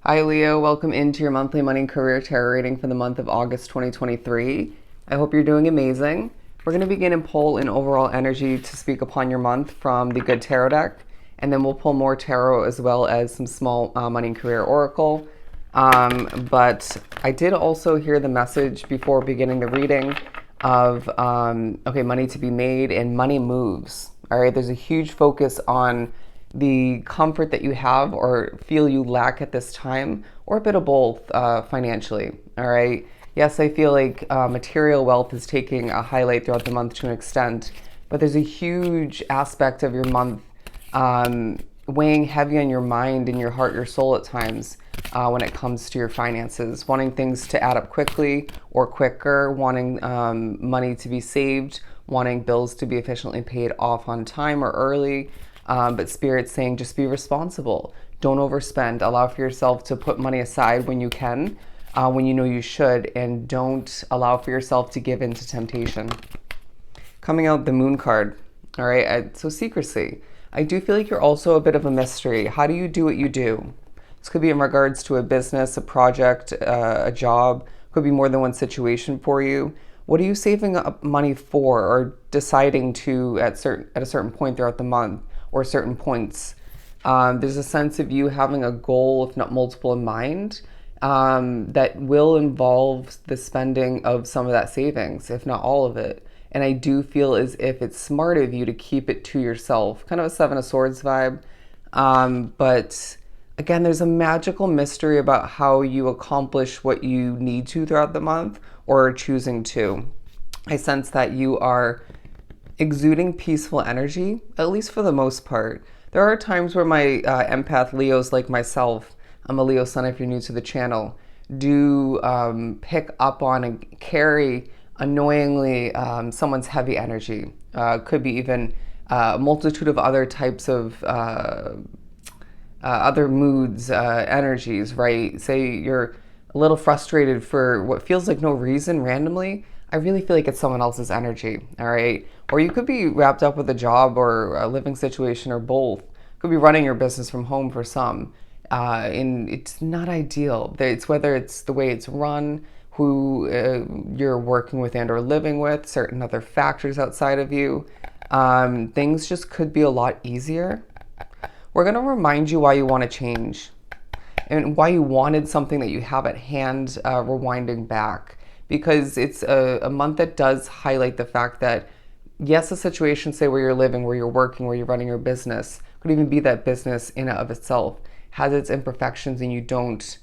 Hi, Leo. Welcome into your monthly money and career tarot reading for the month of August 2023. I hope you're doing amazing. We're going to begin and pull in overall energy to speak upon your month from the Good Tarot deck, and then we'll pull more tarot as well as some small money and career oracle. But I did also hear the message before beginning the reading of money to be made and money moves. All right, there's a huge focus on the comfort that you have or feel you lack at this time, or a bit of both financially. All right. Yes, I feel like material wealth is taking a highlight throughout the month to an extent, but there's a huge aspect of your month weighing heavy on your mind and your heart, your soul at times when it comes to your finances, wanting things to add up quickly or quicker, wanting money to be saved, wanting bills to be efficiently paid off on time or early. But Spirit's saying just be responsible. Don't overspend. Allow for yourself to put money aside when you can, when you know you should, and don't allow for yourself to give in to temptation. Coming out the Moon card. All right, so secrecy. I do feel like you're also a bit of a mystery. How do you do what you do? This could be in regards to a business, a project, a job. Could be more than one situation for you. What are you saving up money for, or deciding to at a certain point throughout the month, or certain points? There's a sense of you having a goal, if not multiple, in mind that will involve the spending of some of that savings, if not all of it. And I do feel as if it's smart of you to keep it to yourself, kind of a Seven of Swords vibe. But again, there's a magical mystery about how you accomplish what you need to throughout the month, or are choosing to. I sense that you are exuding peaceful energy, at least for the most part. There are times where my empath Leos, like myself, I'm a Leo sun if you're new to the channel, do pick up on and carry annoyingly someone's heavy energy. Could be even a multitude of other types of other moods, energies, right? Say you're a little frustrated for what feels like no reason randomly. I really feel like it's someone else's energy, all right? Or you could be wrapped up with a job or a living situation, or both. Could be running your business from home for some. And it's not ideal. It's whether it's the way it's run, who you're working with and or living with, certain other factors outside of you. Things just could be a lot easier. We're going to remind you why you want to change and why you wanted something that you have at hand, rewinding back. Because it's a month that does highlight the fact that, yes, a situation, say where you're living, where you're working, where you're running your business, could even be that business in and of itself has its imperfections and you don't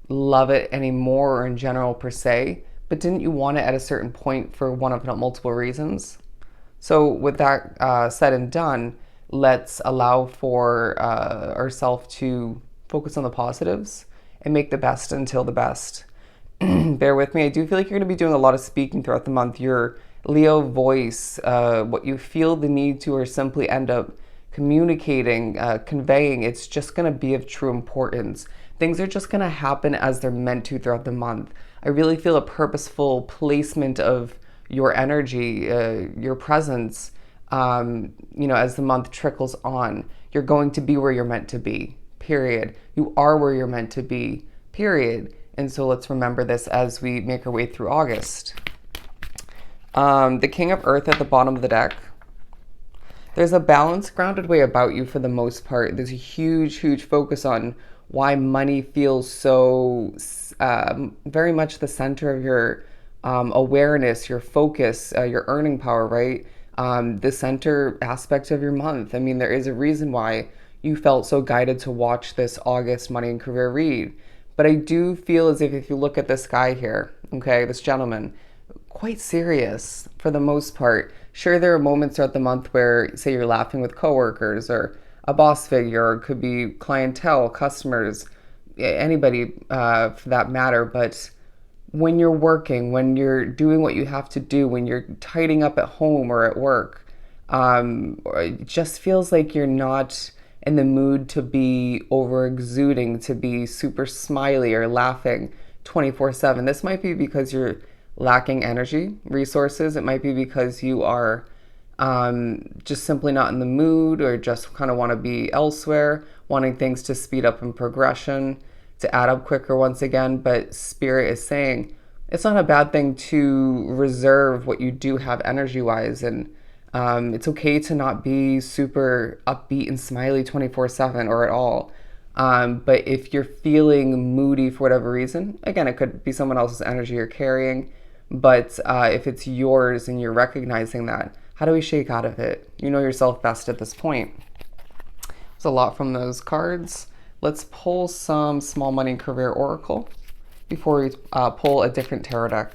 love it anymore, or in general per se, but didn't you want it at a certain point for one of not multiple reasons? So with that said and done, let's allow for ourselves to focus on the positives and make the best until the best. Bear with me. I do feel like you're going to be doing a lot of speaking throughout the month. Your Leo voice, what you feel the need to, or simply end up communicating, conveying, it's just going to be of true importance. Things are just going to happen as they're meant to throughout the month. I really feel a purposeful placement of your energy, your presence, as the month trickles on. You're going to be where you're meant to be, period. You are where you're meant to be, period. And so let's remember this as we make our way through August. The King of Earth at the bottom of the deck. There's a balanced, grounded way about you for the most part. There's a huge, huge focus on why money feels so very much the center of your awareness, your focus, your earning power, right? The center aspect of your month. I mean, there is a reason why you felt so guided to watch this August money and career read. But I do feel as if you look at this guy here, okay, this gentleman, quite serious for the most part. Sure, there are moments throughout the month where, say, you're laughing with coworkers or a boss figure, or it could be clientele, customers, anybody for that matter. But when you're working, when you're doing what you have to do, when you're tidying up at home or at work, it just feels like you're not in the mood to be over exuding, to be super smiley or laughing 24/7. This might be because you're lacking energy, resources. It might be because you are just simply not in the mood, or just kind of want to be elsewhere, wanting things to speed up in progression. to add up quicker once again, but Spirit is saying it's not a bad thing to reserve what you do have energy wise. And it's okay to not be super upbeat and smiley 24/7 or at all. But if you're feeling moody for whatever reason, again, it could be someone else's energy you're carrying. But if it's yours and you're recognizing that, how do we shake out of it? You know yourself best at this point. There's a lot from those cards. Let's pull some Small Money Career Oracle before we pull a different tarot deck.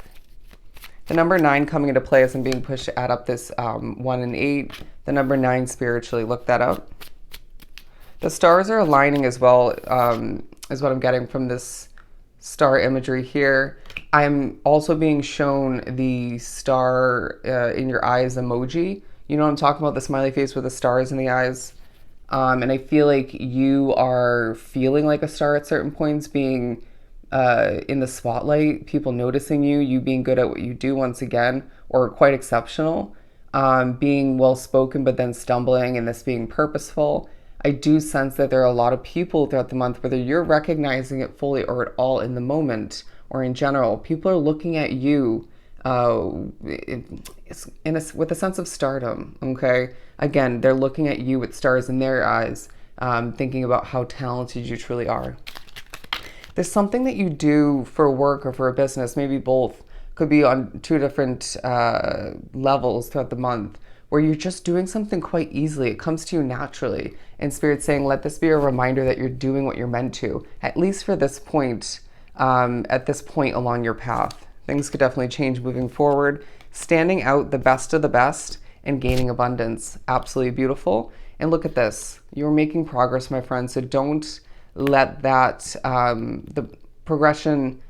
The number 9 coming into play as I'm being pushed to add up this 1 and 8. The number 9 spiritually, look that up. The stars are aligning as well, is what I'm getting from this star imagery here. I'm also being shown the star in your eyes emoji. You know what I'm talking about, the smiley face with the stars in the eyes. And I feel like you are feeling like a star at certain points, being in the spotlight, people noticing you, you being good at what you do once again, or quite exceptional, being well-spoken but then stumbling, and this being purposeful. I do sense that there are a lot of people throughout the month, whether you're recognizing it fully or at all in the moment or in general, people are looking at you with a sense of stardom, okay? Again, they're looking at you with stars in their eyes, thinking about how talented you truly are. There's something that you do for work or for a business, maybe both, could be on 2 different levels throughout the month, where you're just doing something quite easily. It comes to you naturally. And Spirit's saying, let this be a reminder that you're doing what you're meant to, at least for this point, at this point along your path. Things could definitely change moving forward. Standing out the best of the best and gaining abundance. Absolutely beautiful. And look at this. You're making progress, my friend. So don't let that, the progression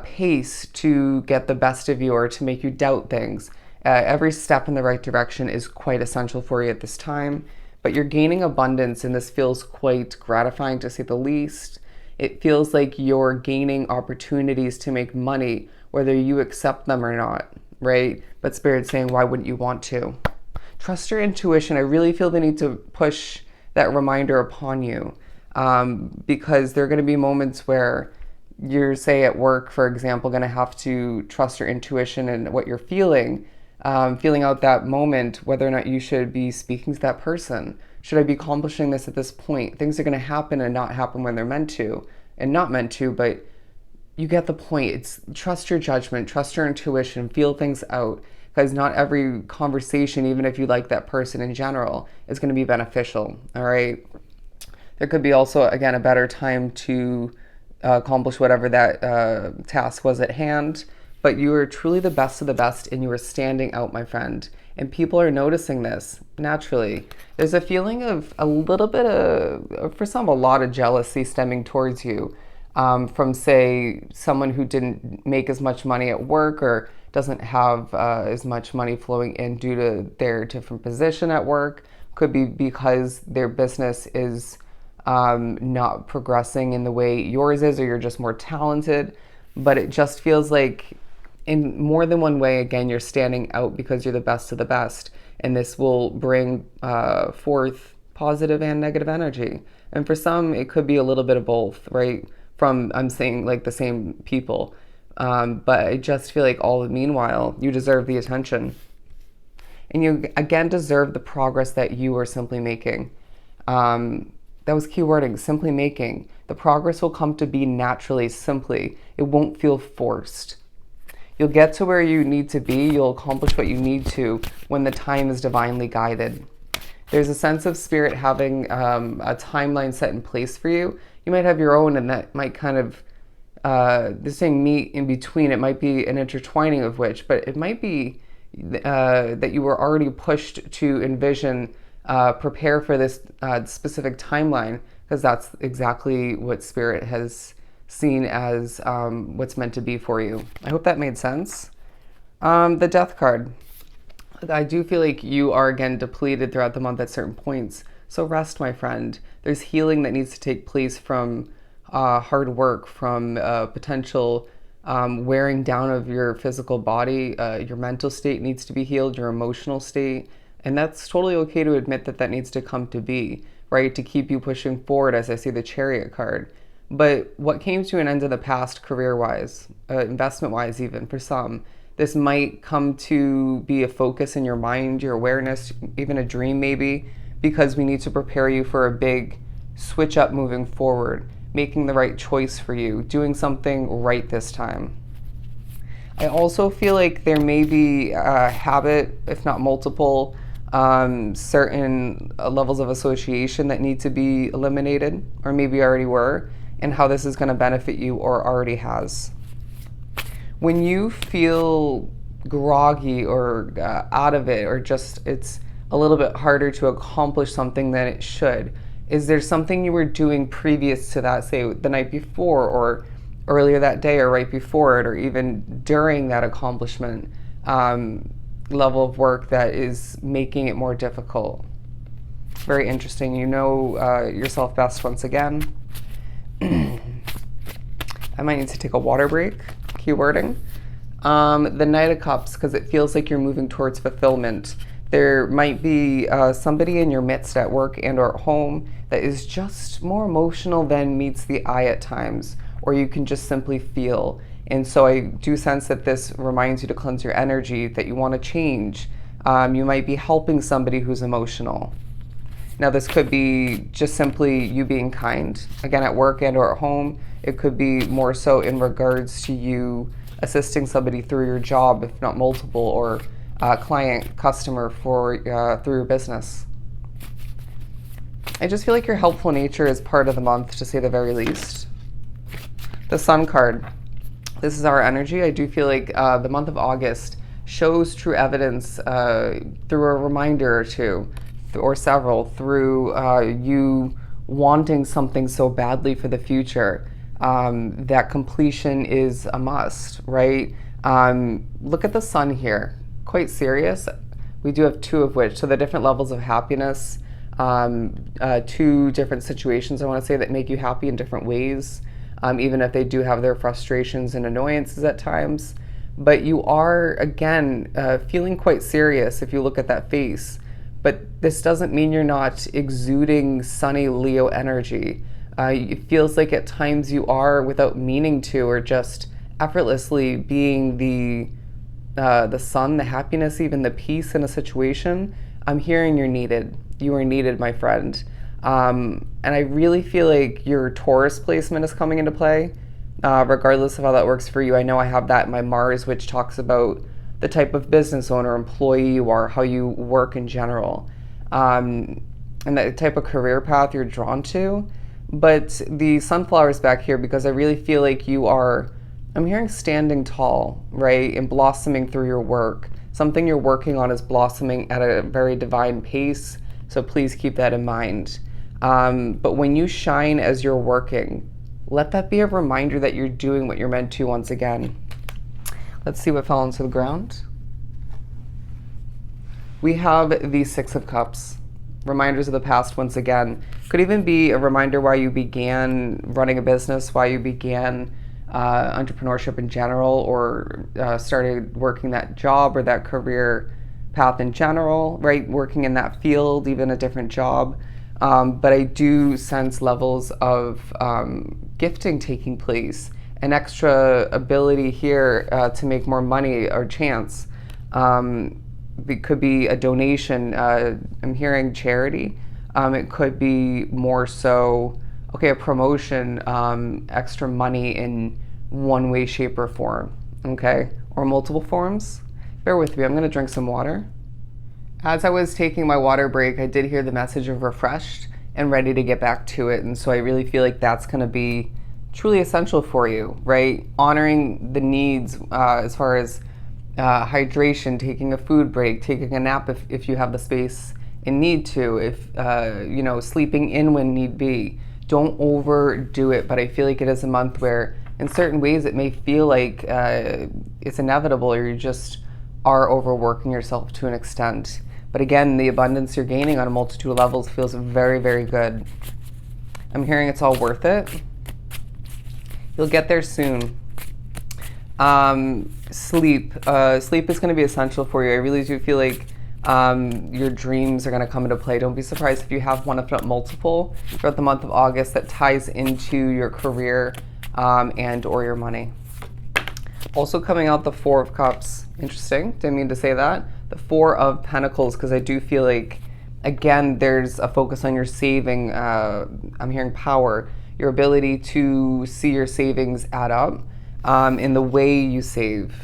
pace to get the best of you or to make you doubt things. Every step in the right direction is quite essential for you at this time. But you're gaining abundance, and this feels quite gratifying to say the least. It feels like you're gaining opportunities to make money, whether you accept them or not, right? But Spirit's saying, why wouldn't you want to? Trust your intuition. I really feel the need to push that reminder upon you, because there are going to be moments where you're, say at work, for example, going to have to trust your intuition and what you're feeling, feeling out that moment, whether or not you should be speaking to that person. Should I be accomplishing this at this point? Things are going to happen and not happen when they're meant to, and not meant to, but you get the point. It's trust your judgment, trust your intuition, feel things out, because not every conversation, even if you like that person in general, is going to be beneficial, all right? There could be also, again, a better time to accomplish whatever that task was at hand, but you are truly the best of the best, and you are standing out, my friend. And people are noticing this naturally. There's a feeling of a little bit of, for some, a lot of jealousy stemming towards you, from, say, someone who didn't make as much money at work or doesn't have as much money flowing in due to their different position at work. Could be because their business is not progressing in the way yours is, or you're just more talented. But it just feels like in more than one way, again, you're standing out because you're the best of the best. And this will bring forth positive and negative energy. And for some, it could be a little bit of both, right? From, I'm saying, like the same people. But I just feel like all the meanwhile, you deserve the attention. And you, again, deserve the progress that you are simply making. That was key wording, simply making. The progress will come to be naturally, simply. It won't feel forced. You'll get to where you need to be. You'll accomplish what you need to when the time is divinely guided. There's a sense of Spirit having a timeline set in place for you. You might have your own, and that might kind of, this thing meet in between. It might be an intertwining of which, but it might be that you were already pushed to envision, prepare for this specific timeline, because that's exactly what Spirit has seen as what's meant to be for you. I hope that made sense. The Death card. I do feel like you are, again, depleted throughout the month at certain points. So rest, my friend. There's healing that needs to take place from hard work, from potential wearing down of your physical body. Your mental state needs to be healed, your emotional state. And that's totally okay to admit that that needs to come to be, right? To keep you pushing forward, as I see the Chariot card. But what came to an end in the past, career wise, investment wise, even for some, this might come to be a focus in your mind, your awareness, even a dream maybe, because we need to prepare you for a big switch up moving forward, making the right choice for you, doing something right this time. I also feel like there may be a habit, if not multiple, certain levels of association that need to be eliminated, or maybe already were, and how this is going to benefit you or already has. When you feel groggy or out of it, or just it's a little bit harder to accomplish something than it should, is there something you were doing previous to that, say the night before or earlier that day or right before it, or even during that accomplishment level of work that is making it more difficult? Very interesting. You know yourself best once again. I might need to take a water break. Keywording. The Knight of Cups, because it feels like you're moving towards fulfillment. There might be somebody in your midst at work and or at home that is just more emotional than meets the eye at times, or you can just simply feel. And so I do sense that this reminds you to cleanse your energy, that you want to change. You might be helping somebody who's emotional. Now, this could be just simply you being kind, again, at work and or at home. It could be more so in regards to you assisting somebody through your job, if not multiple, or client, customer for through your business. I just feel like your helpful nature is part of the month, to say the very least. The Sun card. This is our energy. I do feel like the month of August shows true evidence through a reminder or two, or several, through you wanting something so badly for the future. That completion is a must, right? Look at the Sun here. Quite serious. We do have two of which. So the different levels of happiness, two different situations, I want to say, that make you happy in different ways, even if they do have their frustrations and annoyances at times. But you are, again, feeling quite serious if you look at that face. But this doesn't mean you're not exuding sunny Leo energy. It feels like at times you are, without meaning to, or just effortlessly being the sun, the happiness, even the peace in a situation. I'm hearing you're needed. You are needed, my friend. And I really feel like your Taurus placement is coming into play, regardless of how that works for you. I know I have that in my Mars, which talks about the type of business owner, employee you are, how you work in general, and the type of career path you're drawn to. But the sunflower's back here because I really feel like you are, I'm hearing standing tall, right, and blossoming through your work. Something you're working on is blossoming at a very divine pace, so please keep that in mind. But when you shine as you're working, let that be a reminder that you're doing what you're meant to once again. Let's see what fell into the ground. We have the Six of Cups. Reminders of the past once again. Could even be a reminder why you began running a business, why you began entrepreneurship in general, or started working that job or that career path in general, right? Working in that field, even a different job. But I do sense levels of gifting taking place, an extra ability here to make more money or chance. It could be a donation. I'm hearing charity. It could be more so, okay, a promotion, extra money in one way, shape, or form, okay? Or multiple forms. Bear with me, I'm gonna drink some water. As I was taking my water break, I did hear the message of refreshed and ready to get back to it. And so I really feel like that's gonna be truly essential for you, right? Honoring the needs as far as hydration, taking a food break, taking a nap if you have the space and need to, if sleeping in when need be. Don't overdo it, but I feel like it is a month where in certain ways it may feel like it's inevitable, or you just are overworking yourself to an extent. But again, the abundance you're gaining on a multitude of levels feels very, very good. I'm hearing it's all worth it. You'll get there soon. Sleep. Sleep is going to be essential for you. I really do feel like Your dreams are going to come into play. Don't be surprised if you have one, if not multiple, throughout the month of August that ties into your career and or your money. Also coming out the Four of Cups. Interesting. Didn't mean to say that. The Four of Pentacles, because I do feel like, again, there's a focus on your saving. I'm hearing power. Your ability to see your savings add up in the way you save.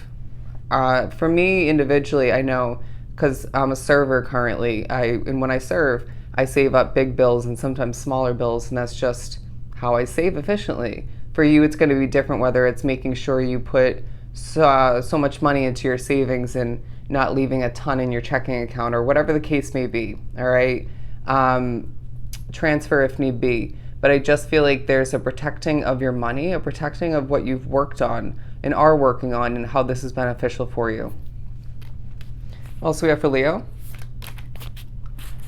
For me individually, I know, because I'm a server currently, and when I serve, I save up big bills and sometimes smaller bills, and that's just how I save efficiently. For you, it's going to be different, whether it's making sure you put so much money into your savings and not leaving a ton in your checking account, or whatever the case may be, all right? Transfer if need be. But I just feel like there's a protecting of your money, a protecting of what you've worked on and are working on, and how this is beneficial for you. Also, we have for Leo,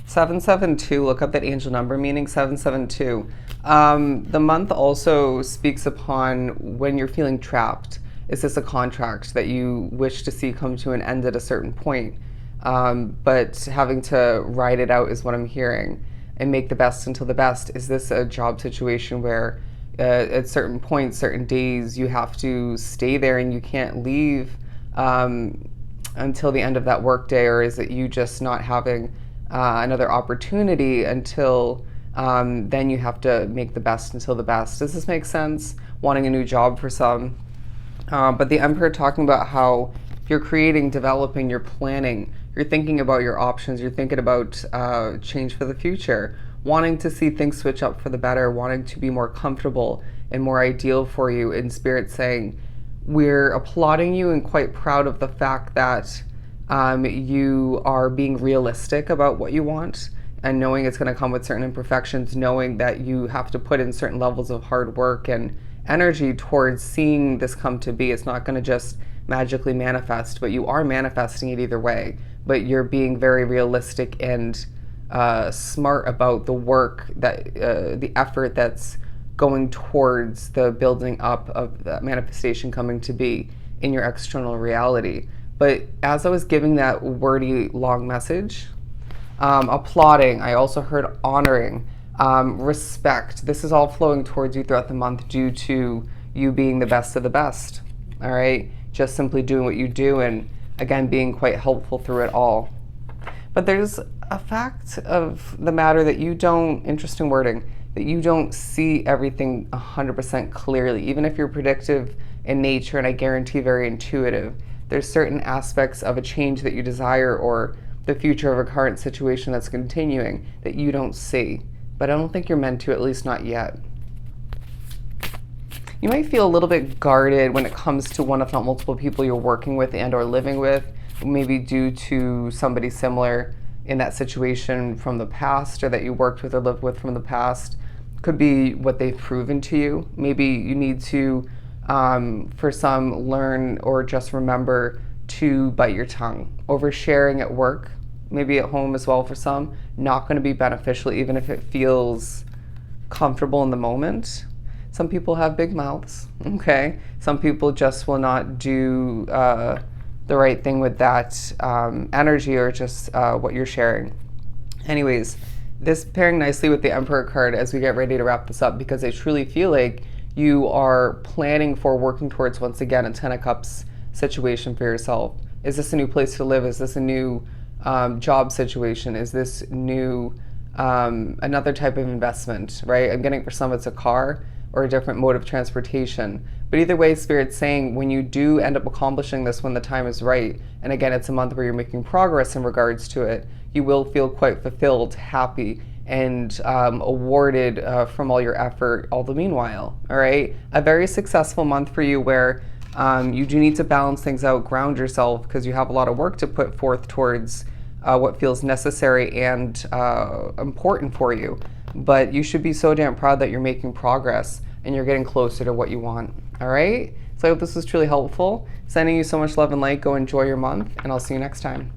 772. Look up that angel number, meaning 772. The month also speaks upon when you're feeling trapped. Is this a contract that you wish to see come to an end at a certain point? But having to ride it out is what I'm hearing, and make the best until the best. Is this a job situation where at certain points, certain days, you have to stay there and you can't leave until the end of that workday? Or is it you just not having another opportunity until then you have to make the best until the best? Does this make sense? Wanting a new job for some. But the Emperor talking about how you're creating, developing, you're planning, you're thinking about your options, you're thinking about change for the future, wanting to see things switch up for the better, wanting to be more comfortable and more ideal for you. In Spirit saying, we're applauding you and quite proud of the fact that you are being realistic about what you want, and knowing it's going to come with certain imperfections, knowing that you have to put in certain levels of hard work and energy towards seeing this come to be. It's not going to just magically manifest, but you are manifesting it either way. But you're being very realistic and smart about the work, that the effort that's going towards the building up of that manifestation coming to be in your external reality. But as I was giving that wordy long message, applauding, I also heard honoring, respect. This is all flowing towards you throughout the month due to you being the best of the best. All right, just simply doing what you do, and again being quite helpful through it all. But there's a fact of the matter that you don't, interesting wording, that you don't see everything 100% clearly, even if you're predictive in nature, and I guarantee very intuitive. There's certain aspects of a change that you desire, or the future of a current situation that's continuing, that you don't see. But I don't think you're meant to, at least not yet. You might feel a little bit guarded when it comes to one, if not multiple people you're working with and or living with, maybe due to somebody similar in that situation from the past, or that you worked with or lived with from the past. Could be what they've proven to you. Maybe you need to, for some, learn or just remember to bite your tongue. Oversharing at work, maybe at home as well for some, not going to be beneficial, even if it feels comfortable in the moment. Some people have big mouths, okay? Some people just will not do the right thing with that energy, or just what you're sharing. Anyways, this pairing nicely with the Emperor card as we get ready to wrap this up, because I truly feel like you are planning for, working towards, once again, a Ten of Cups situation for yourself. Is this a new place to live? Is this a new job situation? Is this new, another type of investment, right? I'm getting for some it's a car or a different mode of transportation. But either way, Spirit's saying when you do end up accomplishing this when the time is right, and again, it's a month where you're making progress in regards to it, you will feel quite fulfilled, happy, and awarded from all your effort all the meanwhile, all right? A very successful month for you where you do need to balance things out, ground yourself, because you have a lot of work to put forth towards what feels necessary and important for you. But you should be so damn proud that you're making progress and you're getting closer to what you want, all right? So I hope this was truly helpful. Sending you so much love and light. Go enjoy your month, and I'll see you next time.